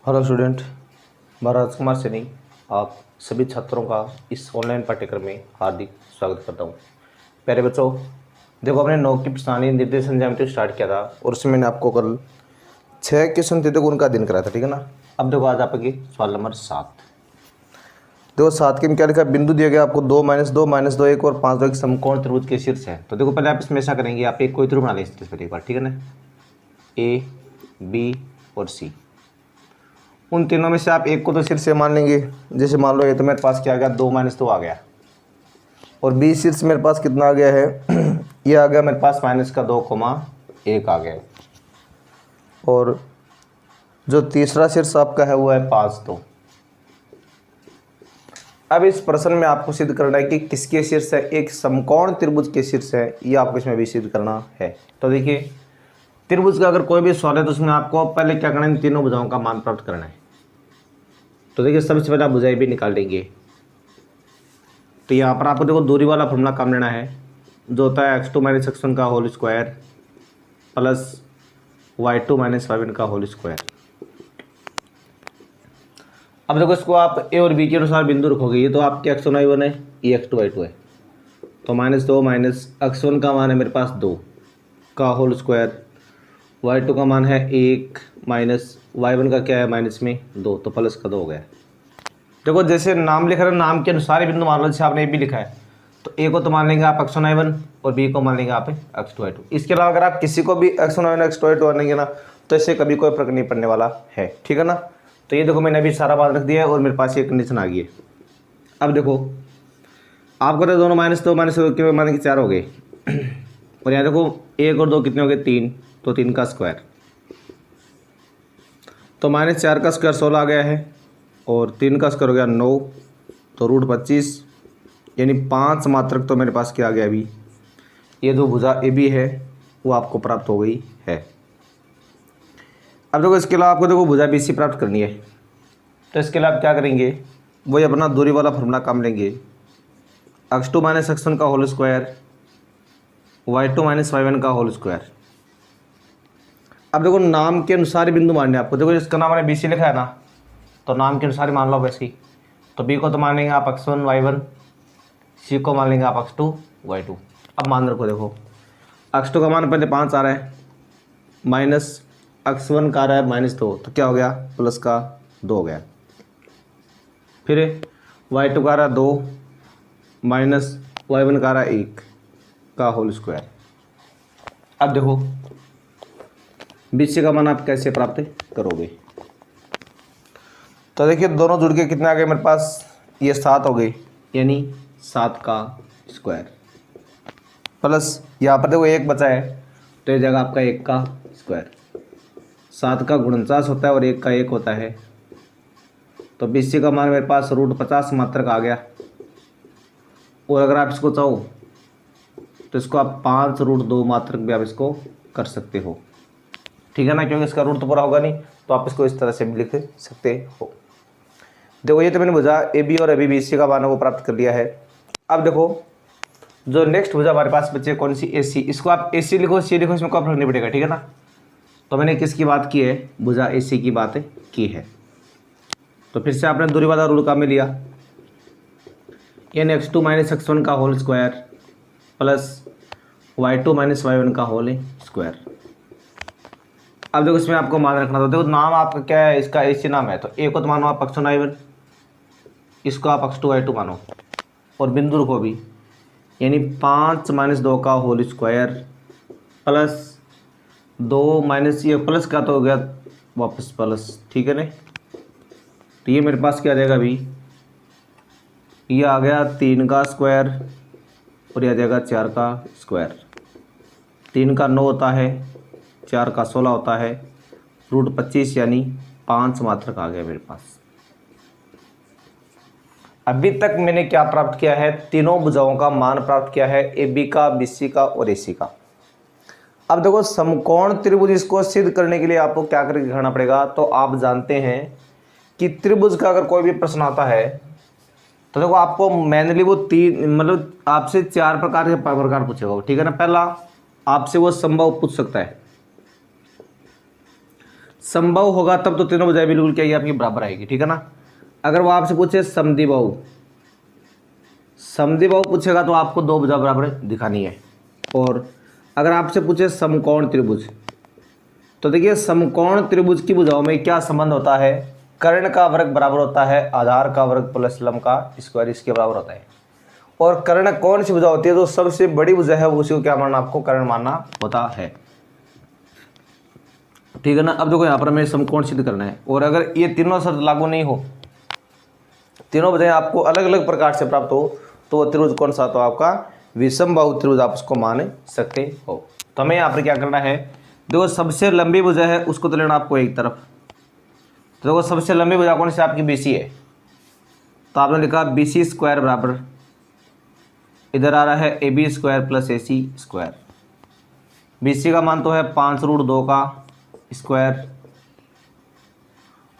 Hello student, मैं राजकुमार सैनी आप सभी छात्रों का इस ऑनलाइन पाठ्यक्रम में हार्दिक स्वागत करता हूँ। प्यारे बच्चों, देखो अपने 9 की प्रश्नावली निर्देशन ज्यामिति स्टार्ट किया था और उसमें मैंने आपको कल 6 क्वेश्चन थे तो उनका अध्ययन कराया था, ठीक है ना। अब देखो आज आपके सवाल नंबर 7। देखो 7 के में क्या लिखा है, बिंदु दिया गया आपको 2 - 2 - 2 1 और 5 2 एक समकोण त्रिभुज के शीर्ष है। तो देखो पहले आप इसमें ऐसा करेंगे, आप एक कोई त्रिभुज बना लें इस पर एक बार, ठीक है ना। ए, बी और सी, उन तीनों में से आप एक को तो शीर्ष मान लेंगे। जैसे मान लो ये तो मेरे पास क्या आ गया, 2 - 2 आ गया, और बी शीर्ष मेरे पास कितना आ गया है ये आ गया मेरे पास -2,1 आ गया। और जो तीसरा शीर्ष आपका है वो है 5 2। अब इस प्रश्न में आपको सिद्ध करना है कि किसके शीर्ष है, एक समकोण त्रिभुज के शीर्ष है, ये आपको इसमें भी सिद्ध करना है। तो देखिए त्रिभुज का अगर कोई भी सवाल है तो उसमें आपको पहले क्या करना है, इन तीनों भुजाओं का मान प्राप्त करना है। तो देखिए सबसे पहले आप भुजाएं भी निकाल लेंगे। तो यहाँ पर आपको देखो दूरी वाला फॉर्मूला काम लेना है, जो होता है x2 - x1 का whole square plus y2 - y1 का होल स्क्वायर। अब देखो इसको आप ए और बी के अनुसार बिंदु रखोगे। ये तो आपके x1 y1 है, ये x2 y2 है। तो -2 -x1 का मान है मेरे पास 2 का होल स्क्वायर, y2 का मान है 1 माइनस y1 का क्या है -2, तो प्लस का 2 हो गया। देखो जैसे नाम लिख रहे हैं, नाम के अनुसार ही बिंदु मान लो। जैसे आपने ए भी लिखा है तो ए को तो मान लेंगे आप x1 y1 और बी को मान लेंगे आप x2 y2। इसके अलावा अगर आप किसी को भी x1 y1 x2 y2 मानेंगे ना तो इससे कभी कोई फर्क नहीं पड़ने वाला है, ठीक है ना। तो ये देखो मैंने अभी सारा मान रख दिया है और मेरे पास ये कंडीशन आ गई है। अब देखो आपको तो दोनों -2 - 2 के मान के 4 हो गए और यहाँ देखो 1 और 2 कितने हो गए, 3, तो 3 का स्क्वायर। तो -4 का स्क्वायर 16 आ गया है और 3 का स्क्वायर हो गया 9, तो √25 यानी 5 मात्रक तो मेरे पास क्या आ गया अभी। ये जो भुजा ए बी है वो आपको प्राप्त हो गई है। अब देखो इसके अलावा आपको देखो भुजा बी सी प्राप्त करनी है। तो इसके लिए आप क्या करेंगे, वही अपना दूरी वाला फॉर्मूला काम लेंगे, x2 - x1 का होल स्क्वायर y2 - y1 का होल स्क्वायर। अब देखो नाम के अनुसार ही बिंदु मानने आपको। देखो जिसका नाम मैंने बी सी लिखा है ना, तो नाम के अनुसार ही मान लो वैसे ही। तो बी को तो मान लेंगे आप x1 y1, सी को मान लेंगे आप x2 y2। अब मान रखो, देखो x2 का मान पहले 5 आ रहा है, माइनस x1 का आ रहा है -2, तो क्या हो गया, प्लस का 2 हो गया। फिर y2 का आ रहा है 2 माइनस y1 का आ रहा है 1 का होल स्क्वायर। अब देखो बीसी का मान आप कैसे प्राप्त करोगे। तो देखिए दोनों जुड़ के कितने आ गए मेरे पास, ये 7 हो गई, यानी 7 का स्क्वायर प्लस यहाँ पर देखो 1 बचा है तो ये जगह आपका 1 का स्क्वायर। 7 का 49 होता है और 1 का 1 होता है। तो बीसी का मान मेरे पास √50 मात्रक आ गया। और अगर आप इसको चाहो तो इसको आप 5√2 मात्रक भी आप इसको कर सकते हो, ठीक है ना, क्योंकि इसका रूट तो पूरा होगा नहीं, तो आप इसको इस तरह से भी लिख सकते हो। देखो ये तो मैंने भुजा ए बी और अभी बी सी का मान वो प्राप्त कर लिया है। अब देखो जो नेक्स्ट भुजा हमारे पास बचे कौन सी, ए सी। इसको आप ए सी लिखो सी लिखो, इसमें कोई फर्क नहीं पड़ेगा, ठीक है ना। तो मैंने किसकी बात की है, भुजा ए सी की बात की है। तो फिर से आपने दूरी वाला रूल काम में लिया, यानी x2 - x1 का whole square plus y2 - y1 का होल स्क्वायर। अब देखो इसमें आपको मान रखना था। देखो नाम आपका क्या है, इसका ए सी नाम है, तो ए को तो मानो आप x1 y1, इसको आप x2 y2 मानो और बिंदु को भी, यानी 5 - 2 का होल स्क्वायर प्लस 2 माइनस ये प्लस का तो हो गया वापस प्लस, ठीक है ना। तो ये मेरे पास क्या आ जाएगा अभी, ये आ गया 3 का स्क्वायर और यह आ जाएगा 4 का स्क्वायर। 3 का 9 होता है, 4 का 16 होता है, √25 यानी 5 मात्रक आ गया मेरे पास। अभी तक मैंने क्या प्राप्त किया है, तीनों भुजाओं का मान प्राप्त किया है, ए बी का, बी सी का और ए सी का। अब देखो समकोण त्रिभुज, इसको सिद्ध करने के लिए आपको क्या करके दिखाना पड़ेगा। तो आप जानते हैं कि त्रिभुज का अगर कोई भी प्रश्न आता है तो देखो आपको मैनुअली वो 3 मतलब आपसे 4 प्रकार के प्रकार पूछेगा, ठीक है ना। पहला आपसे वो संभव पूछ सकता है, समबाहु होगा तब तो तीनों भुजाएं बिल्कुल क्या ये आपकी बराबर आएगी, ठीक है ना। अगर वो आपसे पूछे समद्विबाहु, समद्विबाहु पूछेगा तो आपको दो भुजा बराबर दिखानी है। और अगर आपसे पूछे समकोण त्रिभुज, तो देखिए समकोण त्रिभुज की भुजाओं में क्या संबंध होता है, कर्ण का वर्ग बराबर होता है आधार का वर्ग प्लस लंब का स्क्वायर, इसके बराबर होता है। और कर्ण कौन सी भुजा होती है, तो सबसे बड़ी भुजा है उसी को क्या मानना, आपको कर्ण मानना होता है, ठीक है ना। अब देखो यहाँ पर हमें समकोण सिद्ध करना है, और अगर ये तीनों शर्त लागू नहीं हो, तीनों भुजाएं आपको अलग अलग प्रकार से प्राप्त हो, तो वो त्रिभुज कौन सा, तो आपका विषमबाहु त्रिभुज आप उसको मान सकते हो। तो हमें यहाँ पर क्या करना है, देखो सबसे लंबी भुजा है उसको तो लेना आपको एक तरफ। तो देखो सबसे लंबी भुजा कौन सी, आपकी BC है, तो आपने लिखा BC स्क्वायर बराबर, इधर आ रहा है AB square plus AC square. BC का मान तो है 5√2 का स्क्वायर,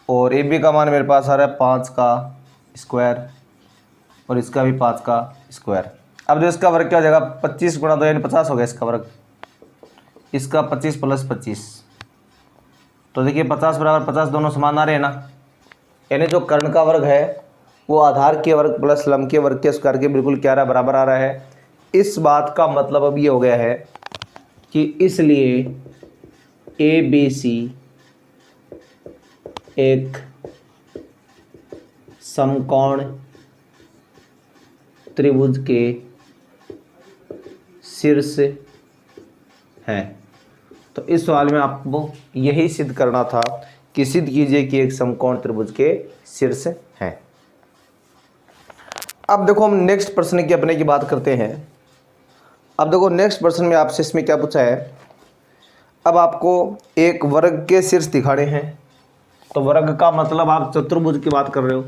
और AB का मान मेरे पास आ रहा है 5 का स्क्वायर, और इसका भी 5 का स्क्वायर। अब जो इसका वर्ग क्या हो जाएगा, 25 गुणा 2 यानी 50 हो गया इसका वर्ग, इसका 25 प्लस 25, तो देखिए 50 बराबर 50 दोनों समान आ रहे हैं ना। यानी जो कर्ण का वर्ग है वो आधार के वर्ग प्लस लंब के वर्ग के स्क्वायर के बिल्कुल क्या रहा, बराबर आ रहा है। इस बात का मतलब अब ये हो गया है कि इसलिए ABC एक समकोण त्रिभुज के शीर्ष है। तो इस सवाल में आपको यही सिद्ध करना था कि सिद्ध कीजिए कि एक समकोण त्रिभुज के शीर्ष है। अब देखो हम नेक्स्ट प्रश्न की अपने की बात करते हैं। अब देखो नेक्स्ट प्रश्न में आपसे इसमें क्या पूछा है, अब आपको एक वर्ग के शीर्ष दिखाने हैं। तो वर्ग का मतलब आप चतुर्भुज की बात कर रहे हो।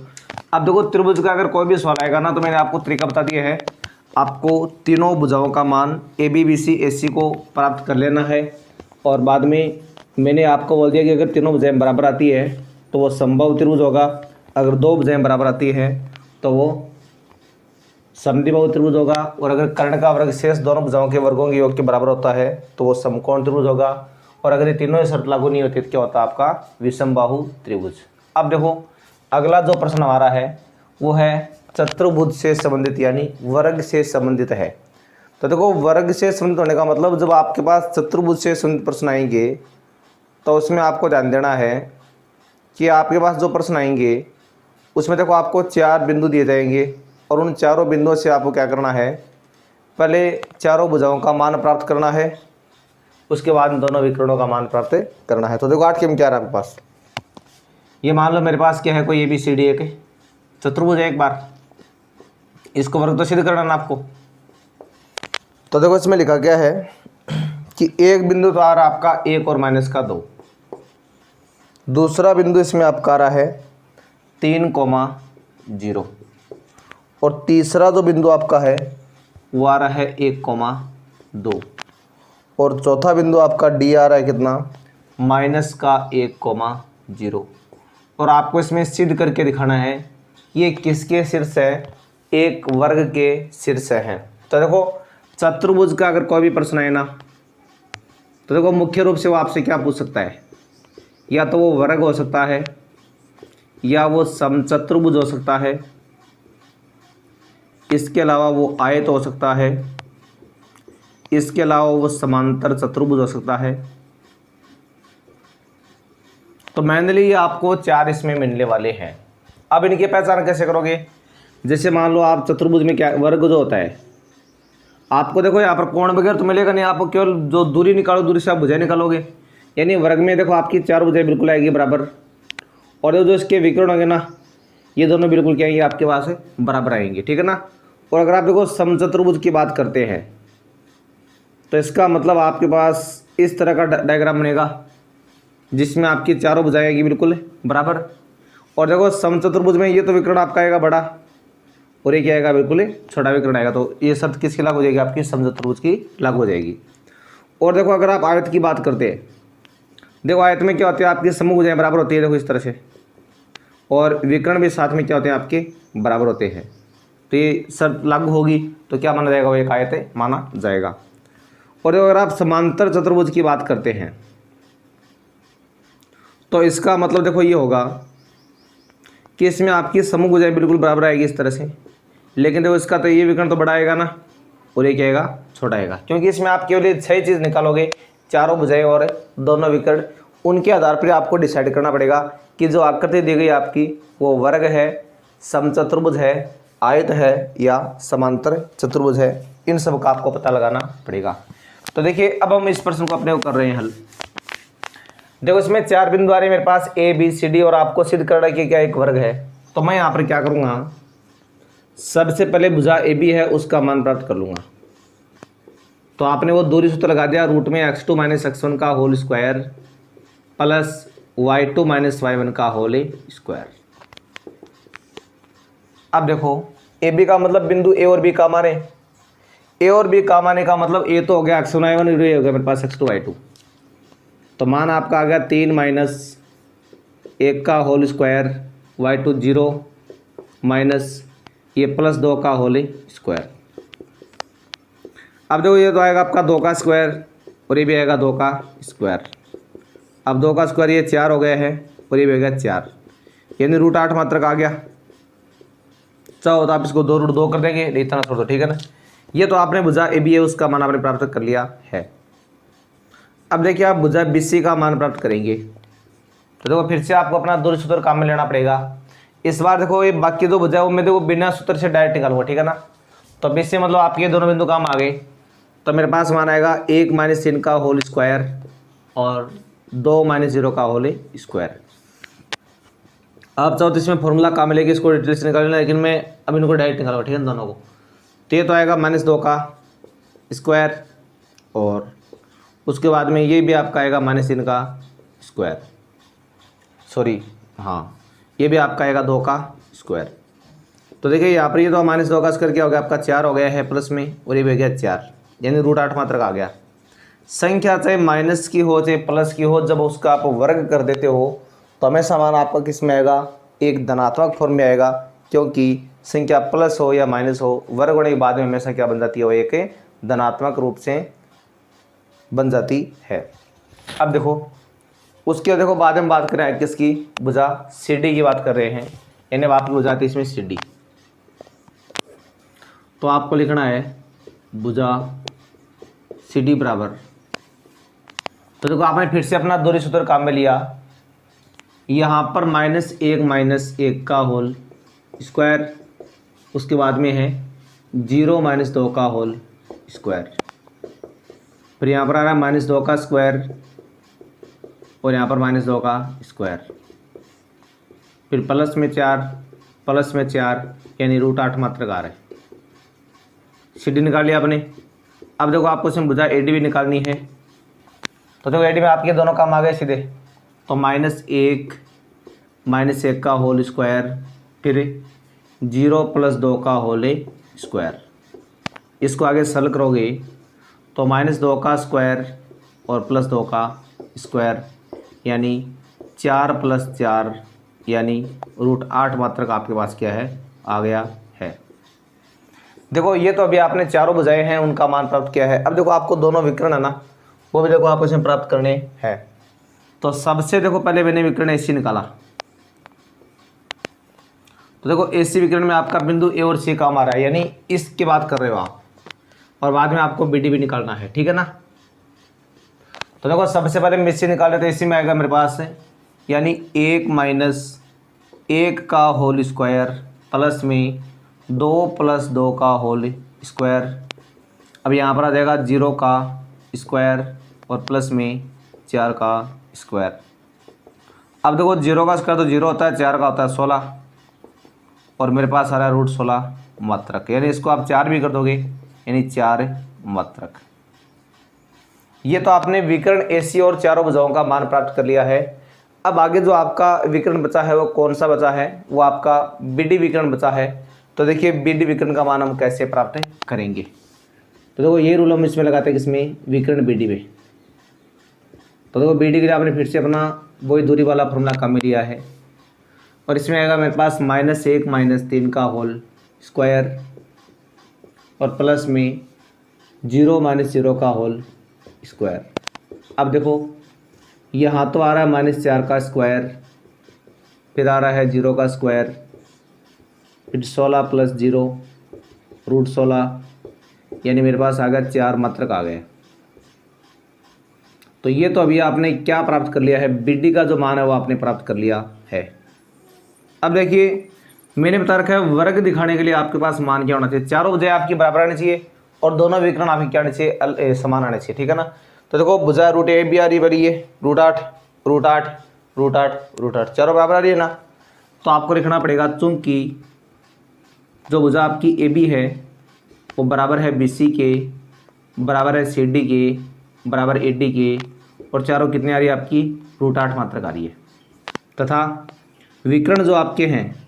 अब देखो त्रिभुज का अगर कोई भी सवाल आएगा ना, तो मैंने आपको तरीका बता दिया है, आपको तीनों भुजाओं का मान AB BC AC को प्राप्त कर लेना है। और बाद में मैंने आपको बोल दिया कि अगर तीनों भुजाएं बराबर आती है तो वो समबाहु त्रिभुज होगा, अगर दो भुजाएं बराबर आती है तो वो समद्विबाहु त्रिभुज होगा, और अगर कर्ण का वर्ग शेष दोनों भुजाओं के वर्गों के योग के बराबर होता है तो वो समकोण त्रिभुज होगा, और अगर ये तीनों ही शर्त लागू नहीं होती तो क्या होता है, आपका विषमबाहु त्रिभुज। अब देखो अगला जो प्रश्न हमारा है वो है चतुर्भुज से संबंधित, यानी वर्ग से संबंधित है। तो देखो वर्ग से संबंधित होने का मतलब जब आपके पास चतुर्भुज से संबंधित प्रश्न आएंगे तो उसमें आपको ध्यान देना है कि आपके पास जो प्रश्न आएंगे उसमें देखो आपको 4 बिंदु दिए जाएंगे, और उन चारों बिंदुओं से आपको क्या करना है, पहले चारों भुजाओं का मान प्राप्त करना है, उसके बाद दोनों विकर्णों का मान प्राप्त करना है। तो देखो 8 के में क्या रहा आपके पास, ये मान लो मेरे पास क्या है, कोई ABCD एक चतुर्भुज है, एक बार इसको वर्ग तो सिद्ध करना ना आपको। तो देखो इसमें लिखा गया है कि एक बिंदु तो आ रहा आपका 1 और माइनस का 2, दूसरा बिंदु इसमें आपका आ रहा है 3,0, और तीसरा जो बिंदु आपका है वो आ रहा है 1,2, और चौथा बिंदु आपका D आ रहा है कितना, -1,0। और आपको इसमें सिद्ध करके दिखाना है ये किसके शीर्ष है, एक वर्ग के शीर्ष हैं। तो देखो चतुर्भुज का अगर कोई भी प्रश्न है ना, तो देखो मुख्य रूप से वो आपसे क्या पूछ सकता है, या तो वो वर्ग हो सकता है, या वो समचतुर्भुज हो सकता है, इसके अलावा वो आयत हो सकता है, इसके अलावा वो समांतर चतुर्भुज हो सकता है। तो मैंने आपको 4 इसमें मिलने वाले हैं। अब इनकी पहचान कैसे करोगे, जैसे मान लो आप चतुर्भुज में क्या वर्ग जो होता है, आपको देखो यहाँ पर कोण वगैरह तो मिलेगा नहीं, आपको केवल जो दूरी निकालो, दूरी से आप भुजाएं निकालोगे। यानी वर्ग में देखो आपकी 4 भुजाएं बिल्कुल आएगी बराबर, और जो इसके विकर्ण होंगे ना, ये दोनों बिल्कुल क्या आएंगे आपके पास बराबर आएंगे, ठीक है ना। और अगर आप देखो समचतुर्भुज की बात करते हैं तो इसका मतलब आपके पास इस तरह का डायग्राम बनेगा जिसमें आपकी चारों भुजाएं आएगी बिल्कुल बराबर। और देखो समचतुर्भुज में ये तो विकर्ण आपका आएगा बड़ा, और ये क्या आएगा, बिल्कुल छोटा विकर्ण आएगा। तो ये शर्त किसकी लागू हो जाएगी, आपकी समचतुर्भुज की लागू हो जाएगी। और देखो अगर आप आयत की बात करते हैं, देखो आयत में क्या होती है, आपकी समूह भुजाएं बराबर होती है, देखो इस तरह से, और विकर्ण भी साथ में क्या होते हैं, आपके बराबर होते हैं। तो ये शर्त लागू होगी तो क्या माना जाएगा, वो एक आयत माना जाएगा। और अगर आप समांतर चतुर्भुज की बात करते हैं तो इसका मतलब देखो ये होगा कि इसमें आपकी समूह भुजाएं बिल्कुल बराबर आएगी इस तरह से, लेकिन देखो इसका तो ये विकर्ण तो बड़ा आएगा ना, और ये क्या आएगा, छोटा आएगा, क्योंकि इसमें आप केवल ये 6 चीज़ निकालोगे, चारों भुजाएं और दोनों विकर्ण। उनके आधार पर आपको डिसाइड करना पड़ेगा कि जो आकृति दी गई आपकी वो वर्ग है, समचतुर्भुज है, आयत है या समांतर चतुर्भुज है। इन सब का आपको पता लगाना पड़ेगा। तो देखिए अब हम इस प्रश्न को अपने को कर रहे हैं हल। देखो इसमें 4 बिंदु आ रहे हैं मेरे पास ए बी सी डी, और आपको सिद्ध करना है कि क्या एक वर्ग है। तो मैं यहाँ पर क्या करूँगा, सबसे पहले भुजा ए बी है उसका मान प्राप्त कर लूँगा। तो आपने वो दूरी सूत्र लगा दिया, रूट में x2 - x1 का whole square plus y2 - y1 का होल स्क्वायर। अब देखो ए बी का मतलब बिंदु ए और बी काम आ रहे हैं। ए और बी काम आने का मतलब ए तो हो गया x1 y1, ये हो गया मेरे पास x2 y2। तो मान आपका आ गया 3 - 1 का होल स्क्वायर, y2 0 माइनस ये प्लस 2 का होल स्क्वायर। अब देखो ये तो आएगा आपका 2 का स्क्वायर और ये भी आएगा 2 का स्क्वायर। अब 2 का स्क्वायर ये 4 हो गया है और ये भी हो गया 4, यानी रूट 8 मात्रक आ गया। चाहो तो आप इसको 2 रूट 2 कर देंगे, नहीं इतना छोड़ दो, ठीक है ना। ये तो आपने भुजा ए बी है उसका मान आपने प्राप्त कर लिया है। अब देखिए आप भुजा बी सी का मान प्राप्त करेंगे, तो देखो फिर से आपको अपना दूरी सूत्र काम में लेना पड़ेगा। इस बार देखो ये बाकी 2 भुजा वो मैं देखो बिना सूत्र से डायरेक्ट निकालूंगा, ठीक है ना। तो बी सी मतलब आपके दोनों बिंदु काम आ गए। तो मेरे पास मान आएगा 1 - 3 का होल स्क्वायर और 2 - 0 का होल स्क्वायर। आप चाहो तो इसमें फॉर्मूला काम मिलेगी, इसको डिटेल से निकाल लेना, लेकिन मैं अब इनको डायरेक्ट निकालूंगा, ठीक है दोनों को। तो ये तो आएगा -2 का स्क्वायर और उसके बाद में ये भी आपका आएगा -3 का स्क्वायर, सॉरी हाँ ये भी आपका आएगा 2 का स्क्वायर। तो देखिए यहाँ पर ये तो -2 का स्क्वायर क्या हो गया आपका 4 हो गया है प्लस में, और ये भी हो गया 4, यानी रूट 8 मात्रक आ गया। संख्या चाहे माइनस की हो चाहे प्लस की हो, जब उसका आप वर्ग कर देते हो तो हमेशा मान आपका किस में आएगा, एक धनात्मक फॉर्म में आएगा, क्योंकि संख्या प्लस हो या माइनस हो, वर्ग होने के बाद में हमेशा क्या बन जाती है, वो एक धनात्मक रूप से बन जाती है। अब देखो उसके देखो बाद में बात करें किसकी, भुजा सी डी की बात कर रहे हैं, यानी आपकी हो जाती है इसमें सी डी। तो आपको लिखना है भुजा सी डी बराबर, तो देखो आपने फिर से अपना दूरी सूत्र काम में लिया, यहाँ पर -1 - 1 का होल स्क्वायर, उसके बाद में है 0 - 2 का होल स्क्वायर, फिर यहाँ पर आ रहा है -2 का स्क्वायर और यहाँ पर -2 का स्क्वायर, फिर प्लस में 4 यानी रूट 8 मात्रक आ रहा है। सी डी निकाल लिया आपने। अब देखो आपको इसमें भुजा ए डी भी निकालनी है, तो देखो ए डी में आपके दोनों काम आ गए सीधे। तो -1 - 1 का होल स्क्वायर, फिर 0 + 2 का होल स्क्वायर। इसको आगे सरल करोगे तो -2 का स्क्वायर और +2 का स्क्वायर, यानी 4 + 4 यानी रूट 8 मात्रक आपके पास क्या है, आ गया है। देखो ये तो अभी आपने चारों भुजाएं हैं उनका मान प्राप्त किया है। अब देखो आपको दोनों विकर्ण है ना, वो भी देखो आपको इसमें प्राप्त करने हैं। तो सबसे देखो पहले मैंने विकर्ण एसी निकाला, तो देखो एसी विकर्ण में आपका बिंदु ए और सी काम आ रहा है, यानी इसकी बात कर रहे हो आप, और बाद में आपको बी डी भी निकालना है, ठीक है ना। तो देखो सबसे पहले मैं एसी निकाल रहे तो एसी में आएगा मेरे पास यानी 1 - 1 का होल स्क्वायर प्लस में 2 + 2 का होल स्क्वायर। अब यहाँ पर आ जाएगा 0 का स्क्वायर और प्लस में 4 का स्क्वायर। अब देखो 0 का स्क्वायर तो 0 होता है, 4 का होता है 16, और मेरे पास आ रहा है रूट 16 मात्रक, यानी इसको आप 4 भी कर दोगे यानी 4 मात्रक। ये तो आपने विकर्ण एसी और चारों भुजाओं का मान प्राप्त कर लिया है। अब आगे जो आपका विकर्ण बचा है वो कौन सा बचा है, वो आपका बीडी विकर्ण बचा है। तो देखिए बीडी विकर्ण का मान हम कैसे प्राप्त करेंगे, तो देखो ये रूल हम इसमें लगाते हैं किसमें, विकर्ण बीडी में। तो देखो बीडी के लिए आपने फिर से अपना वही दूरी वाला फॉर्मूला काम में लिया है, और इसमें आएगा मेरे पास -1 - 3 का होल स्क्वायर और प्लस में 0 - 0 का होल स्क्वायर। अब देखो यहाँ तो आ रहा है -4 का स्क्वायर, फिर आ रहा है 0 का स्क्वायर, फिर 16 + 0 √16, यानी मेरे पास आ गया 4 मात्रक आ गए। तो ये तो अभी आपने क्या प्राप्त कर लिया है, BD का जो मान है वो आपने प्राप्त कर लिया है। अब देखिए मैंने बता रखा है वर्ग दिखाने के लिए आपके पास मान क्या होना चाहिए, चारों भुजाएं आपकी बराबर आनी चाहिए और दोनों विकर्ण आपके क्या आने चाहिए, समान आने चाहिए, ठीक है ना। तो देखो भुजा √AB आ रही बड़ी है, √8 √8 √8 √8, चारों बराबर आ रही है ना। तो आपको लिखना पड़ेगा चूंकि जो भुजा आपकी AB है वो बराबर है BC के, बराबर है CD के, बराबर AD के, और चारों कितने आ रही है आपकी √8 मात्रक आ रही है। तथा विकर्ण जो आपके हैं,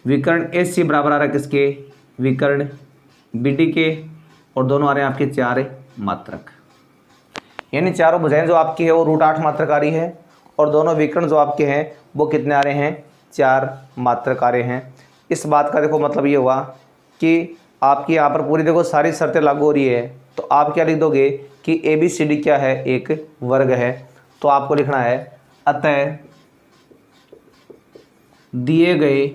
विकर्ण AC बराबर आ रहा है किसके, विकर्ण BD के, और दोनों आ रहे हैं आपके 4 मात्रक, यानी चारों भुजाएं जो आपकी है वो √8 मात्रक आ रही है और दोनों विकर्ण जो आपके हैं वो कितने आ रहे हैं, 4 मात्रक आ रहे हैं। इस बात का देखो मतलब ये हुआ कि आपकी यहाँ पर पूरी देखो सारी शर्तें लागू हो रही है। तो आप क्या लिख दोगे कि ABCD क्या है, एक वर्ग है। तो आपको लिखना है अतः दिए गए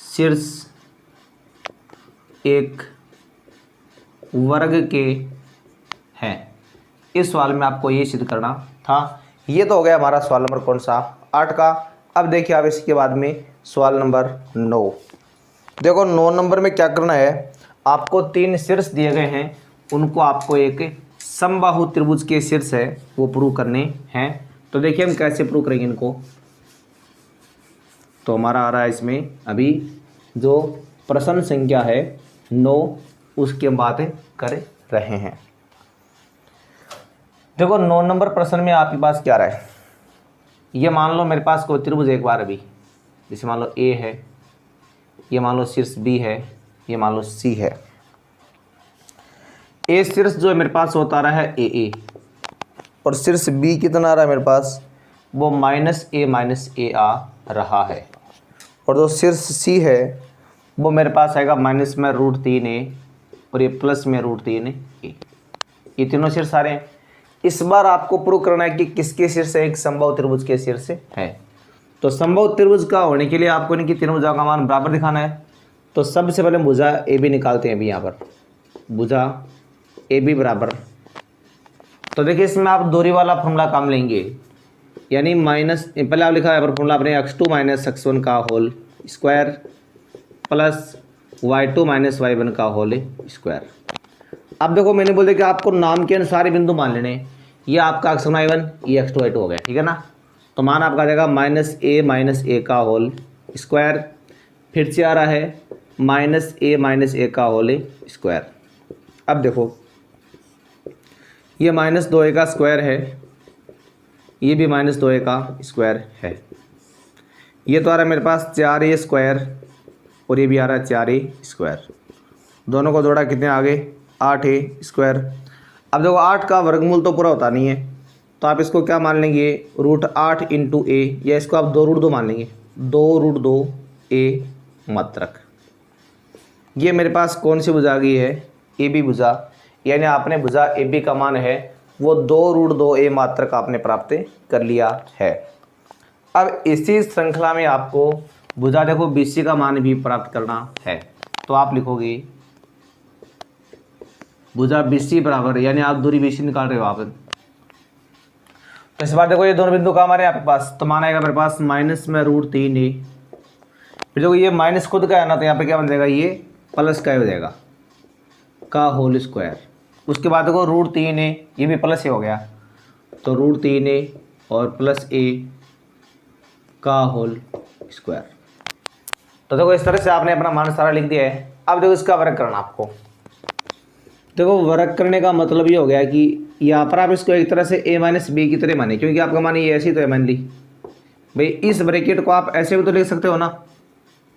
शीर्ष एक वर्ग के हैं। इस सवाल में आपको ये सिद्ध करना था। ये तो हो गया हमारा सवाल नंबर कौन सा, 8 का। अब देखिए आप इसके बाद में सवाल नंबर 9। देखो 9 नंबर में क्या करना है, आपको 3 शीर्ष दिए गए हैं, उनको आपको एक समबाहु त्रिभुज के शीर्ष है वो प्रूव करने हैं। तो देखिए हम कैसे प्रूव करेंगे इनको। तो हमारा आ रहा है इसमें अभी जो प्रश्न संख्या है 9, उसके बात कर रहे हैं। देखो 9 नंबर प्रश्न में आपके पास क्या रहा है, ये मान लो मेरे पास कोई त्रिभुज एक बार अभी, जैसे मान लो A है, ये मान लो शीर्ष B है, ये मान लो C है। A शीर्ष जो है मेरे पास होता रहा है AA, और शीर्ष B कितना आ रहा है मेरे पास, वो -A आ रहा है। और जो शीर्ष C है वो मेरे पास आएगा माइनस में √3A और ये प्लस में √3A। ये तीनों शीर्ष आ रहे हैं। इस बार आपको प्रूव करना है कि किसके शीर्ष एक समबाहु त्रिभुज के शीर्ष है। तो समबाहु त्रिभुज का होने के लिए आपको इनकी तीनों भुजाओं का मान बराबर दिखाना है। तो सबसे पहले भुजा AB निकालते हैं अभी यहाँ पर, भुजा AB बराबर। तो देखिए इसमें आप दूरी वाला फॉर्मूला काम लेंगे, यानी माइनस, पहले आप लिखा है पर फॉर्मूला अपने x2 - x1 का whole square plus y2 - y1 का होल स्क्वायर। अब देखो मैंने बोल दिया कि आपको नाम के अनुसार बिंदु मान लेने, ये आपका x1 y1, ये x2 y2 हो गया, ठीक है ना। तो मान आपका आ जाएगा -a - a का होल स्क्वायर, फिर से आ रहा है -a - a का होल स्क्वायर। अब देखो ये -2a का स्क्वायर है, ये भी -2a का स्क्वायर है। ये तो आ रहा है मेरे पास 4a स्क्वायर और ये भी आ रहा है 4a स्क्वायर। दोनों को जोड़ा कितने आ गए, 8a स्क्वायर। अब देखो 8 का वर्गमूल तो पूरा होता नहीं है, तो आप इसको क्या मान लेंगे, √8 × a, या इसको आप 2√2 मान लेंगे, 2√2a मात्रक। ये मेरे पास कौन सी भुजा गई है, AB भुजा, यानी आपने भुजा AB का मान है वो 2√2a मात्रक आपने प्राप्त कर लिया है। अब इसी श्रृंखला में आपको भुजा देखो BC का मान भी प्राप्त करना है। तो आप लिखोगे भुजा BC बराबर, यानी आप दूरी BC निकाल रहे हो आप। तो इस बार देखो ये दोनों बिंदु का हमारे आपके पास, तो मान आएगा मेरे पास माइनस में √3a, फिर देखो ये माइनस खुद का है ना, तो यहाँ पे क्या बन जाएगा, ये प्लस का हो जाएगा का होल स्क्वायर। उसके बाद देखो √3a, ये भी प्लस ही हो गया, तो √3a और प्लस a का होल स्क्वायर। तो देखो इस तरह से आपने अपना मान सारा लिख दिया है। अब देखो इसका वर्ग करना आपको। देखो वर्ग करने का मतलब ये हो गया कि यहाँ पर आप इसको एक तरह से a - b की तरह माने, क्योंकि आपका मान ये ऐसी तो है मान ली भाई। इस ब्रैकेट को आप ऐसे भी तो लिख सकते हो ना।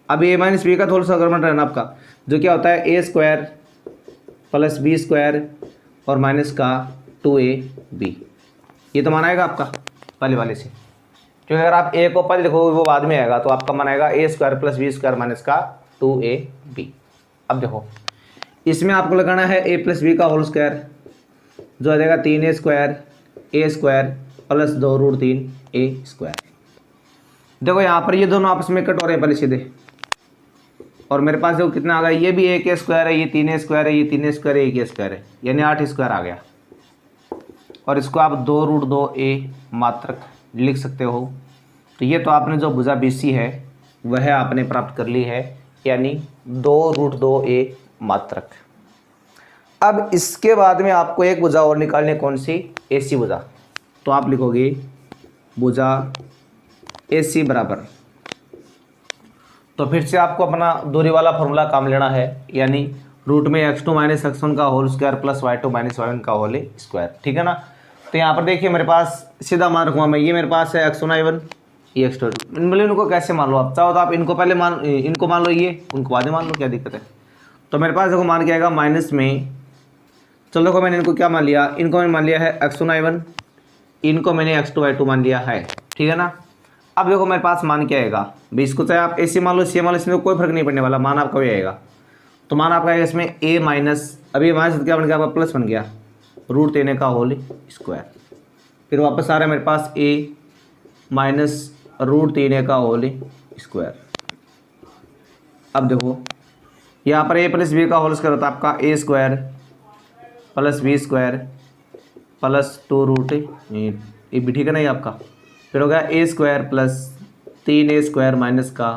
अब a - b का थोड़ा सा अग्रमण रहना आपका, जो क्या होता है a² + b² और माइनस का 2ab। ये तो मान आएगा आपका पहले वाले से, क्योंकि अगर आप a को पहले लिखोगे वो बाद में आएगा, तो आपका मान आएगा a² + b² माइनस का 2ab। अब देखो इसमें आपको लगाना है a + b का होल स्क्वायर, जो आ जाएगा 3a² ए स्क्वायर प्लस 2√3 a²। देखो यहाँ पर ये दोनों आपस में कट हो रहे हैं पहले सीधे, और मेरे पास देखो कितना आ गया, ये भी एक स्क्वायर है, ये 3a² है, ये 3a² है, एक स्क्वायर है, यानी 8² आ गया। और इसको आप 2√2a मात्रक लिख सकते हो। तो ये तो आपने जो भुजा BC है वह आपने प्राप्त कर ली है, यानी 2√2a मात्रक। अब इसके बाद में आपको एक भुजा और निकालनी है, कौन सी? AC भुजा। तो आप लिखोगे भुजा AC बराबर, तो फिर से आपको अपना दूरी वाला फॉर्मूला काम लेना है, यानी रूट में x2 - x1 का whole square plus y2 - y1 का होल स्क्वायर, ठीक है ना। तो यहाँ पर देखिए मेरे पास सीधा मान रखूँगा मैं, ये मेरे पास है x1 y1, ये x2, मतलब इनको कैसे मान लो आप, चाहो तो आप इनको पहले इनको मान लो, ये उनको बाद में मान लो, क्या दिक्कत है। तो मेरे पास देखो मान क्या आएगा, माइनस में, चलो देखो मैंने इनको क्या मान लिया, इनको मैंने मान लिया है x1 y1, इनको मैंने x2 y2 मान लिया है, ठीक है ना। अब देखो मेरे पास मान क्या आएगा, भाई इसको चाहे आप AC मान लो, C मान लो, इसमें कोई फर्क नहीं पड़ने वाला, मान आपका भी आएगा। तो मान आपका आएगा इसमें a माइनस, अभी माइनस क्या बन गया, आपका प्लस बन गया, √3 का होल स्क्वायर। फिर वापस आ रहा है मेरे पास a माइनस √3 का होल स्क्वायर। अब देखो यहाँ पर a प्लस b का होल स्क्वायर होता है आपका a² प्लस b² प्लस 2√, ये भी ठीक है ना ये आपका। फिर हो गया a² प्लस 3a² माइनस का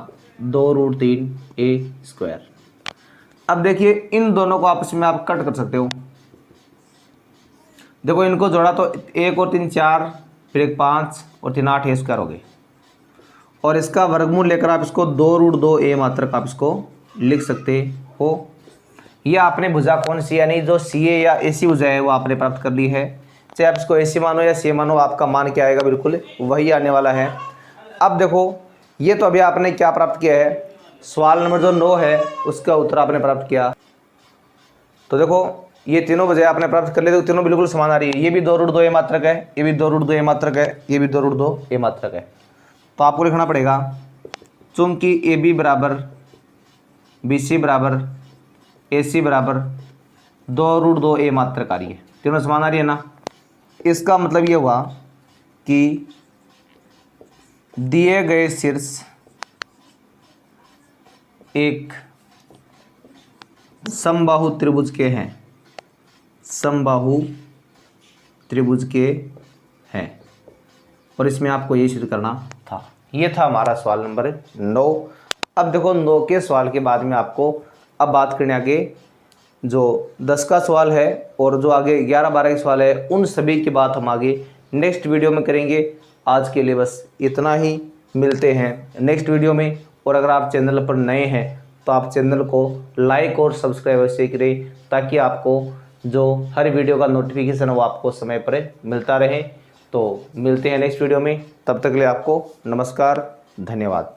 2√3a²। अब देखिए इन दोनों को आपस में आप कट कर सकते हो। देखो इनको जोड़ा तो 1 और 3 4, फिर 1 5 और 3 8 a² हो गए, और इसका वर्गमूल लेकर आप इसको 2√2a मात्रक आप इसको लिख सकते हो। ये आपने भुजा कौन सी, यानी जो CA या AC भुजा है वो आपने प्राप्त कर ली है। चाहे आप इसको AC मानो या CA मानो, आपका मान क्या आएगा, बिल्कुल वही आने वाला है। अब देखो ये तो अभी आपने क्या प्राप्त किया है, सवाल नंबर जो 9 है उसका उत्तर आपने प्राप्त किया। तो देखो ये तीनों वजह आपने प्राप्त कर लिए, तो तीनों बिल्कुल समान आ रही है। ये भी 2√2a मात्रक है, ये भी 2√2a मात्रक है, ये भी 2√2a मात्रक है। तो आपको लिखना पड़ेगा, चूंकि AB बराबर BC बराबर AC बराबर 2√2a मात्रक आ रही है, तीनों समान आ रही है ना। इसका मतलब ये हुआ कि दिए गए शीर्ष एक समबाहु त्रिभुज के हैं, समबाहु त्रिभुज के हैं, और इसमें आपको ये सिद्ध करना था। ये था हमारा सवाल नंबर 9। अब देखो 9 के सवाल के बाद में आपको अब बात करने आगे जो 10 का सवाल है और जो आगे 11 12 के सवाल है, उन सभी की बात हम आगे नेक्स्ट वीडियो में करेंगे। आज के लिए बस इतना ही, मिलते हैं नेक्स्ट वीडियो में। और अगर आप चैनल पर नए हैं तो आप चैनल को लाइक और सब्सक्राइब अवश्य करें, ताकि आपको जो हर वीडियो का नोटिफिकेशन है वो आपको समय पर मिलता रहे। तो मिलते हैं नेक्स्ट वीडियो में, तब तक के लिए आपको नमस्कार, धन्यवाद।